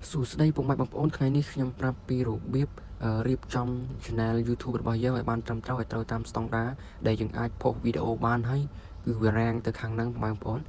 សួស្តីពុកម៉ែបងប្អូនថ្ងៃនេះខ្ញុំប្រាប់ពីរបៀបរៀបចំ channel YouTube របស់យើងឲ្យបានត្រឹមត្រូវឲ្យត្រូវតាមស្តង់ដារដែលយើងអាចផុសវីដេអូបានហើយគឺវារាំងទៅខាងហ្នឹងបងប្អូន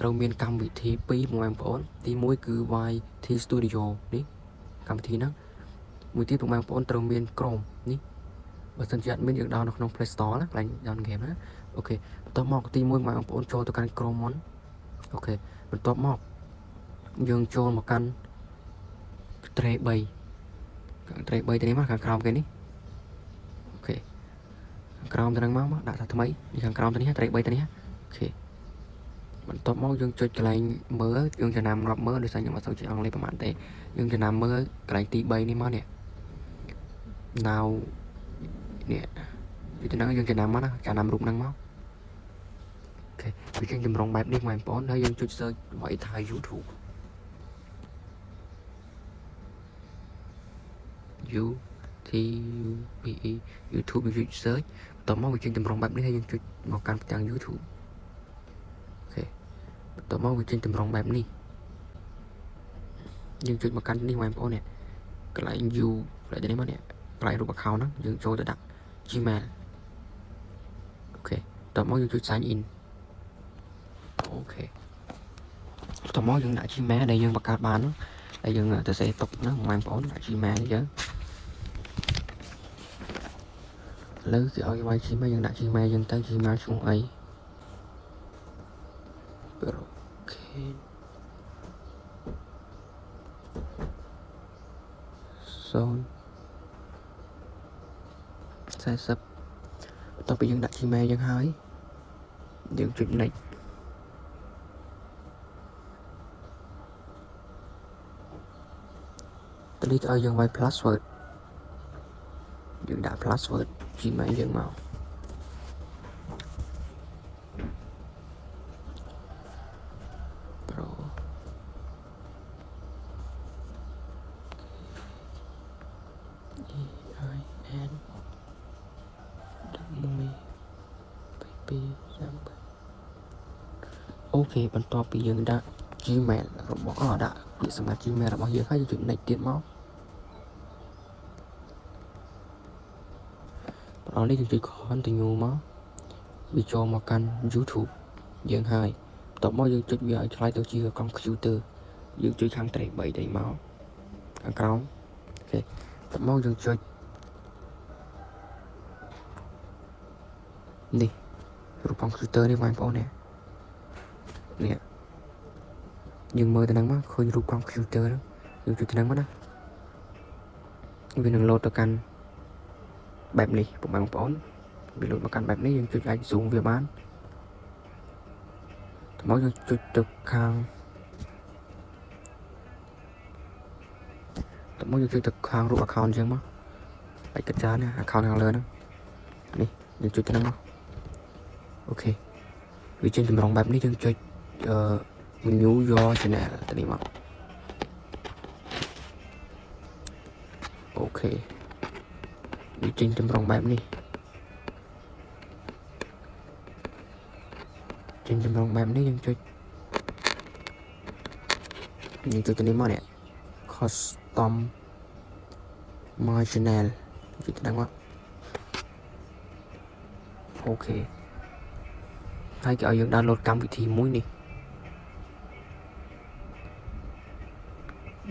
ត្រូវមានកម្មវិធី2បងប្អូនទី1គឺ YT Studio នេះកម្មវិធីហ្នឹងមួយទៀតបងប្អូនត្រូវមាន Chrome នេះបើសិនជាអត់មានយើងដោននៅក្នុង Play Store ណាកន្លែងដោនហ្គេមណាអូខេបន្ទាប់មកទី1បងប្អូនចូលទៅកាន់ Chrome មុនអូខេបន្ទាប់មកយើងចូលមកកាន់ Tray 3ទៅនេះមកខាងក្រោមគេនេះអូខេខាងក្រោមទៅនឹងមកដាក់ថាថ្មីនេះខាងក្រោមទៅនេះ Tray 3ទៅនេះអូខេបន្ទាប់មកយើងចុចកន្លែងមើលយើងចំណាំរាប់មើលដោយសារខ្ញុំអត់សូវចេះអង់គ្លេសប្រហែលទេយើងចំណាំមើលកន្លែងទី3នេះមកនេះ now នេះពីទៅហ្នឹងយើងចំណាំមកណាចំណាំរូបហ្នឹងមកអូខេវាចេញចម្រុងបែបនេះបងប្អូនហើយយើងចុច search វាយថា YouTube YouTube យើងចុច search បន្ទាប់មកវាចេញតម្រងបែបនេះហើយយើងចុចមកកាន់ផ្ទាំង YouTube អូខេបន្ទាប់មកវាចេញតម្រងបែបនេះយើងចុចមកកាន់នេះបងប្អូននេះកន្លែង view កន្លែងនេះមកនេះកន្លែងរូប account ហ្នឹងយើងចូលទៅដាក់ Gmail អូខេបន្ទាប់មកយើងចុច sign in អូខេបន្ទាប់មកយើងដាក់ Gmail ដែលយើងបង្កើតបានដែលយើងទៅសេទុកហ្នឹងបងប្អូនដាក់ Gmail យើងឥឡូវគេឲ្យវាយ Gmail យើងដាក់ Gmail យើងទៅ Gmail ឈ្មោះអីអូខេ040បន្ទាប់ពីយើងដាក់ Gmail យើងហើយយើងចុច next តនេះឲ្យយើងវាយ password យើងដាក់ password Gmail យើងមកអូខេបន្ទាប់ពីយើងដាក់ Gmail របស់ដាក់ពាក្យសម្រាប់ Gmail របស់យើងហើយយើងចុច next ទៀតមកបន្ទាប់នេះយើងចុច continue មកវាចូលមកកាន់ YouTube យើងហើយបន្ទាប់មកយើងចុចវាឲ្យឆ្លៃទៅជា computer យើងចុចខាង Tray 3ទៅមកខាងក្រោមអូខេបន្ទាប់មកយើងចុចនេះរូប computer នេះបងប្អូននេះយើងមើលទៅហ្នឹងមកឃើញរូប computer ហ្នឹងយើងចុចទៅហ្នឹងមកណាវានឹងលោតទៅកាន់បែបនេះបងប្អូនវាលោតមកកាន់បែបនេះយើងចុចអាច zoom វាបានទៅមកយើងចុចទៅខាងរូប account ចឹងមកបាច់កាត់ចាន account ខាងលើហ្នឹងនេះយើងចុចទៅហ្នឹងមកអូខេវាចេញតម្រងបែបនេះយើងចុចmenu your channel ទៅនេះមកអូខេវាចេញតម្រងបែបនេះយើងចុចទៅនេះមកនេះ custom my channel ចុចទៅហ្នឹងមកអូខេហើយគេឲ្យយើង download កម្មវិធីមួយនេះ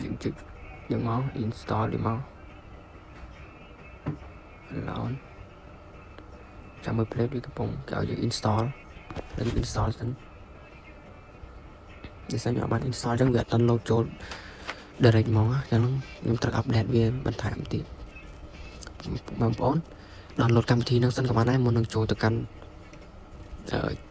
យើងចុចយើងមក install điមក load ចាំមើល play វាកំពុងគេឲ្យយើង install សិនដោយសារខ្ញុំអត់បាន install ចឹងវាអត់ download ចូល direct ហ្មងចឹងខ្ញុំត្រូវ update វាបន្ថែមទៀតបងប្អូន download កម្មវិធីហ្នឹងសិនក៏បានដែរមុននឹងចូលទៅកាន់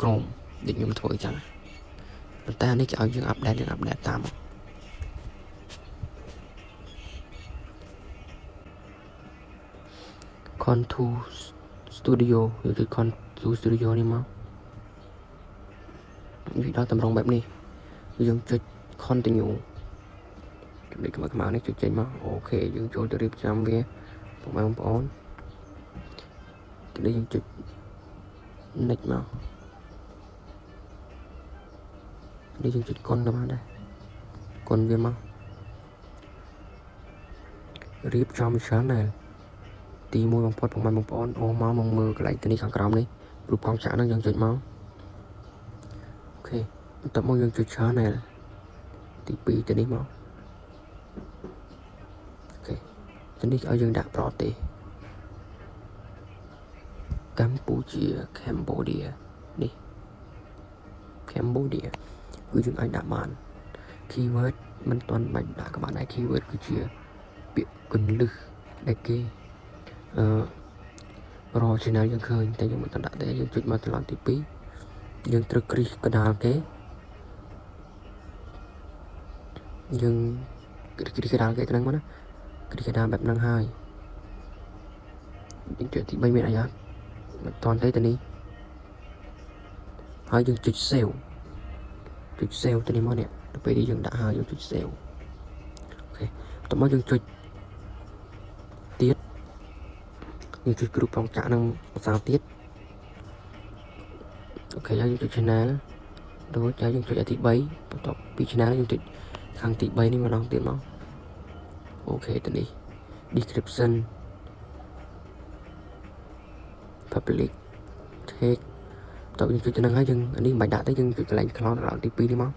Chrome ដូចខ្ញុំធ្វើចឹងប៉ុន្តែនេះគេឲ្យយើង update តាមContour Studio យើងចុច Contour Studio នេះមកវាដល់តម្រងបែបនេះយើងចុច continue ចំណុចខ្មៅៗនេះចុចចេញមកអូខេយើងចូលទៅរៀបចំវាបងប្អូនទីនេះយើងចុច next មកនេះយើងចុច con ទៅបានដែរ con វាមក រៀបចំchannel ទី1បំផុតបងប្អូនអូមកមើលកន្លែងនេះខាងក្រោមនេះរូបកងចាក់ហ្នឹងយើងចុចមកអូខេបន្ទាប់មកយើងចុច channel ទី2ទៅនេះមកអូខេទៅនេះឲ្យយើងដាក់ប្រទេសកម្ពុជា Cambodia នេះ Cambodia គឺយើងអាចដាក់បាន keyword មិនទាន់បាច់ដាក់ក៏បានដែរ keyword គឺជាពាក្យគន្លឹះដែលគេរក channel យើងឃើញតែយើងមិនទាន់ដាក់ទេយើងចុចមកត្រឡប់ទី2យើងត្រូវគ្រីសកដាលគេយើងគ្រីសកដាលគេទៅហ្នឹងមកណាគ្រីសកដាលបែបហ្នឹងហើយយើងចុចទី3មានអីអត់មិនទាន់ទេទៅនេះហើយយើងចុច save ទៅនេះមកនេះទៅពេលនេះយើងដាក់ហើយយើងចុច save អូខេបន្ទាប់មកយើងចុចទៀតយើងចុចគ្រូផងចាក់នឹងភាសាទៀតអូខេហើយយើងចុច channel ដូចហើយយើងចុចទី3បន្ទាប់ពី channel យើងចុចខាងទី3នេះម្ដងទៀតមកអូខេទៅនេះ description public text តើយើងចុចទៅនឹងហើយយើងនេះមិនបាច់ដាក់ទេយើងចុចកន្លែង cloud ដល់ទី2នេះមក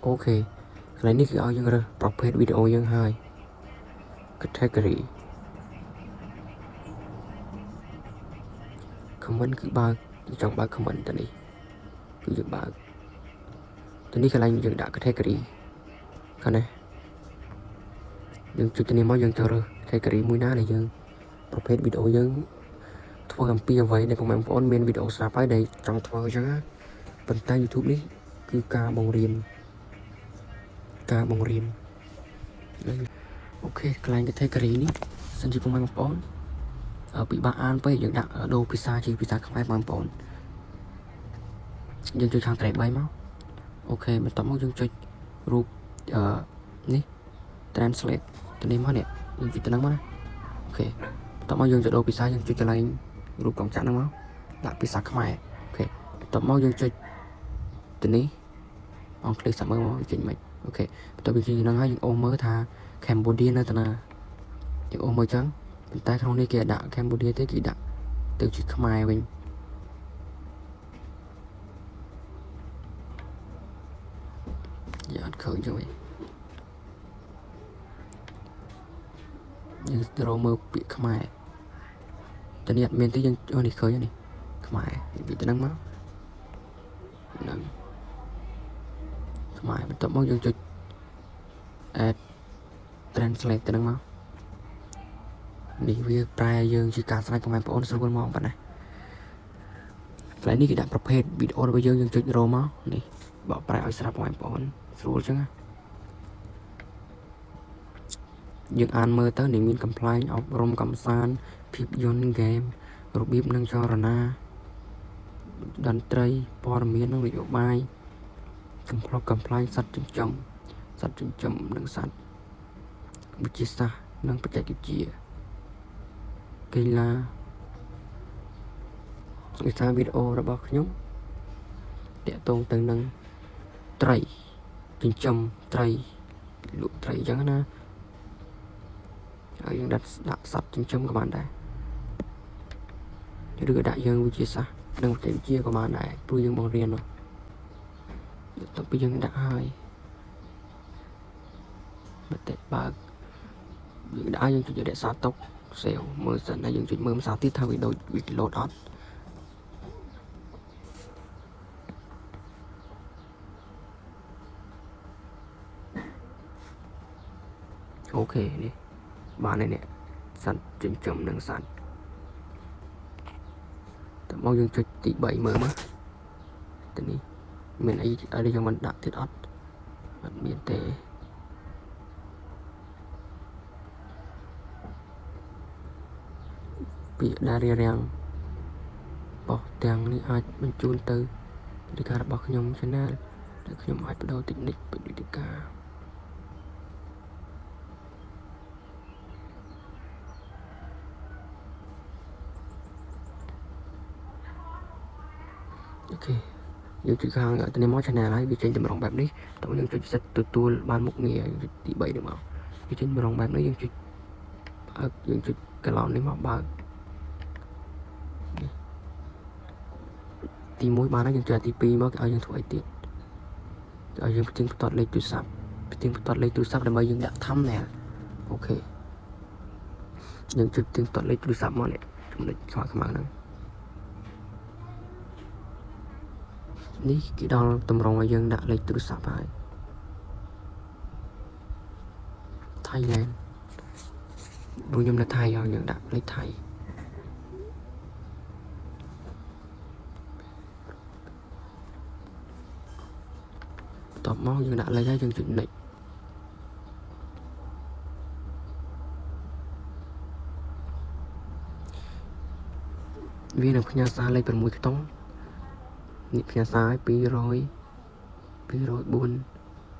អូខេកន្លែងនេះគឺឲ្យយើងរើសប្រភេទវីដេអូយើងហើយ category comment គឺបើកចង់បើក comment ទៅនេះគឺយើងបើកទៅនេះកន្លែងយើងដាក់ category ខាងនេះយើងចុចទៅនេះមកយើងចូលរើស category មួយណាដែលយើងប្រភេទវីដេអូយើងធ្វើអំពីអ្វីដែលបងប្អូនមានវីដេអូស្រាប់ហើយដែលចង់ធ្វើអញ្ចឹងប៉ុន្តែ YouTube នេះគឺការបង្រៀនអូខេកន្លែង category នេះសិនជាបងប្អូនពិបាកអានពេកយើងដាក់ដូរភាសាជាភាសាខ្មែរបងប្អូនយើងចុចខាងក្រែ3មកអូខេបន្ទាប់មកយើងចុចរូបនេះ translate ទៅនេះមកនេះយើងចុចទៅហ្នឹងមកណាអូខេបន្ទាប់មកយើងចុចដូរភាសាយើងចុចកន្លែងរូបកងចាក់ហ្នឹងមកដាក់ភាសាខ្មែរអូខេបន្ទាប់មកយើងចុចទៅនេះអង់គ្លេសសាប់មើលមកចេញមិនអូខេបន្ទាប់ពីហ្នឹងហើយយើងអូសមើលថា Cambodia នៅតាណាយើងអូសមើលចឹងប៉ុន្តែក្នុងនេះគេដាក់ Cambodia ទេគេដាក់ទៅជាខ្មែរវិញយើងអត់ឃើញចឹងវិញយើងត្រូវមើលពាក្យខ្មែរតែនេះអត់មានទេយើងនេះឃើញនេះខ្មែរយើងទៅហ្នឹងមកហ្នឹងខ្មែរបន្ទាប់មកយើងចុច add translate ទៅហ្នឹងមកនេះវាប្រែយើងជាការស្ដាយបងប្អូនស្រួលមកប៉ុណ្ណាកន្លែងនេះគេដាក់ប្រភេទវីដេអូរបស់យើងចុចរមកនេះបកប្រែឲ្យស្រាប់បងប្អូនស្រួលចឹងណាយើងអានមើលទៅនេះមាន complaint អប់រំកំសាន្តភាពយន្ត game របៀបនិងចលនាតន្ត្រីព័ត៌មាននិងនយោបាយcomplaint សត្វចិញ្ចឹមនិងសត្វវិទ្យាសាស្ត្រនិងបច្ចេកវិទ្យាកីឡាវិសាវីដេអូរបស់ខ្ញុំតាក់ទងទៅនឹងត្រីចិញ្ចឹមត្រីលក់ត្រីអញ្ចឹងណាហើយយើងដាក់សត្វចិញ្ចឹមក៏បានដែរឬក៏ដាក់យើងវិទ្យាសាស្ត្រនិងបច្ចេកវិទ្យាក៏បានដែរព្រោះយើងបង្រៀននោះទៅពីយើងដាក់ហើយមតិបើកយើងដាក់យើងចុចរក្សាទុកសេវមើលសិនហើយយើងចុចមើលភាសាទៀតថាវាដូចវាឡូតអត់អូខេនេះបានហើយនេះសត្វចិញ្ចឹមនិងសត្វតើមកយើងចុចទី3មើលមកទៅនេះមានអីដែលយើងមិនដាក់ទៀតអត់មានទេពាក្យដែលរារាំងបោះទាំងនេះអាចបញ្ជូនទៅវិធីការរបស់ខ្ញុំ channel ដែលខ្ញុំអាចបដូរតិចនិចពីវិធីការអូខេយើងចុចខាងទៅនេះមក channel ហើយវាចេញតម្រងបែបនេះតើយើងចុចសិតទទួលបានមុខងារយើងចុចទី3នេះមកវាចេញតម្រងបែបនេះយើងចុច យើងចុចកន្លោននេះមកបើកទី1បានហើយយើងចុចទី2មកឲ្យយើងធ្វើអីទៀតឲ្យយើងផ្ទៀងផ្ទាត់លេខទូរស័ព្ទដើម្បីយើងដាក់ thumbnail អូខេយើងចុចផ្ទៀងផ្ទាត់លេខទូរស័ព្ទមកនេះចំណុចខ្មៅហ្នឹងនេះគេដល់តម្រងឲ្យយើងដាក់លេខទូរស័ព្ទហើយ Thailand ដូចខ្ញុំនៅថៃឲ្យយើងដាក់លេខថៃតបមកយើងដាក់លេខហើយយើងចុច next វានឹងផ្ញើសារលេខ6ខ្ទង់នេះផ្ញើសារឲ្យ204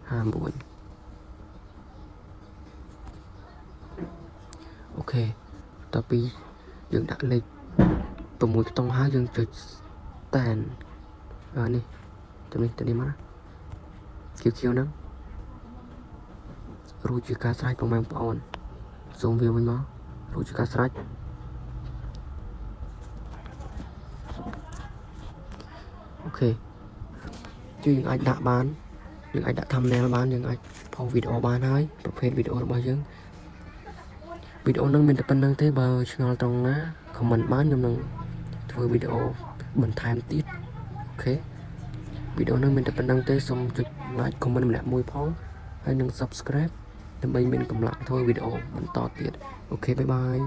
59អូខេតពីយើងដាក់លេខ6ខ្ទង់ហើយយើងចុច stand នេះទៅនេះមកគៀវហ្នឹងរួចជាការស្រេចបងប្អូនសូមវាវិញមករួចជាការស្រេចអូខេជួយយើងអាចដាក់បានយើងអាចដាក់ thumbnail បានយើងអាចផុសវីដេអូបានហើយប្រភេទវីដេអូរបស់យើងវីដេអូនឹងមានតែប៉ុណ្្នឹងទេបើឆ្ងល់ត្រង់ណា comment បានខ្ញុំនឹងធ្វើវីដេអូបន្ថែមទៀតអូខេវីដេអូនឹងមានតែប៉ុណ្្នឹងទេសូមចុច like comment ម្នាក់មួយផងហើយនឹង subscribe ដើម្បីមានកម្លាំងធ្វើវីដេអូបន្តទៀតអូខេបាយបាយ